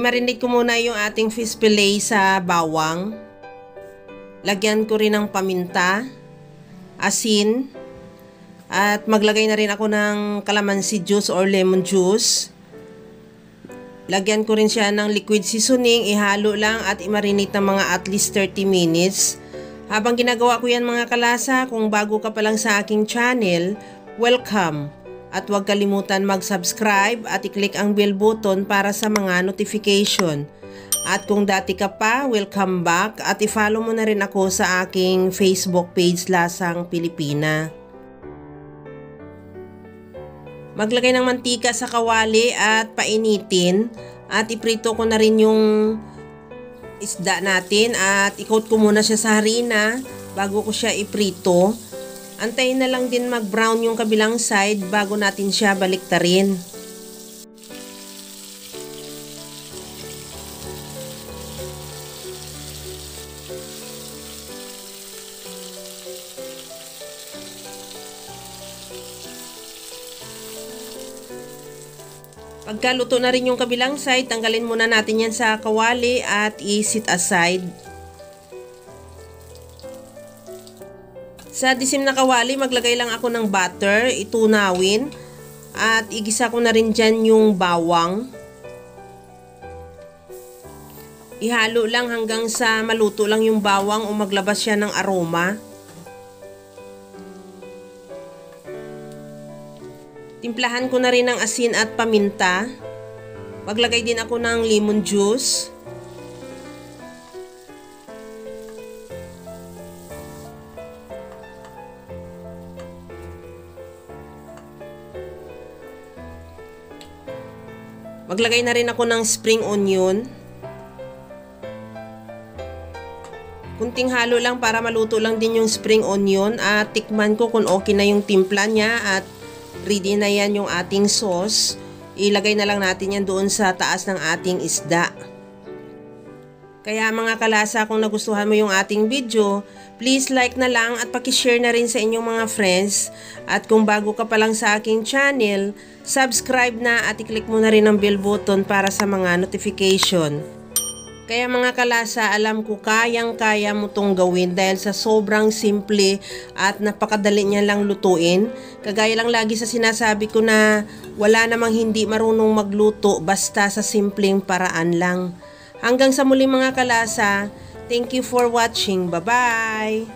I-marinate ko muna yung ating fish fillet sa bawang. Lagyan ko rin ng paminta, asin, at maglagay na rin ako ng calamansi juice or lemon juice. Lagyan ko rin siya ng liquid seasoning, ihalo lang at i-marinate ng mga at least 30 minutes. Habang ginagawa ko yan mga kalasa, kung bago ka pa lang sa aking channel, welcome! At huwag kalimutan mag-subscribe at i-click ang bell button para sa mga notification. At kung dati ka pa, welcome back at i-follow mo na rin ako sa aking Facebook page Lasang Pilipina. Maglagay ng mantika sa kawali at painitin at iprito ko na rin yung isda natin at i-coat ko muna siya sa harina bago ko siya iprito. Antayin na lang din mag-brown yung kabilang side bago natin siya baliktarin. Pagkaluto na rin yung kabilang side, tanggalin muna natin yan sa kawali at i-set aside. Sa disim na kawali, maglagay lang ako ng butter, itunawin, at igisa ko na rin dyan yung bawang. Ihalo lang hanggang sa maluto lang yung bawang o maglabas siya ng aroma. Timplahan ko na rin ng asin at paminta. Maglagay din ako ng lemon juice. Maglagay na rin ako ng spring onion. Kunting halo lang para maluto lang din yung spring onion at tikman ko kung okay na yung timpla niya at ready na yan yung ating sauce. Ilagay na lang natin yan doon sa taas ng ating isda. Kaya mga kalasa, kung nagustuhan mo yung ating video, please like na lang at pakishare na rin sa inyong mga friends. At kung bago ka pa lang sa aking channel, subscribe na at i-click mo na rin ang bell button para sa mga notification. Kaya mga kalasa, alam ko kayang-kaya mo tong gawin dahil sa sobrang simple at napakadali niya lang lutuin. Kagaya lang lagi sa sinasabi ko na wala namang hindi marunong magluto basta sa simpleng paraan lang. Hanggang sa muli mga kalasa, thank you for watching. Bye-bye!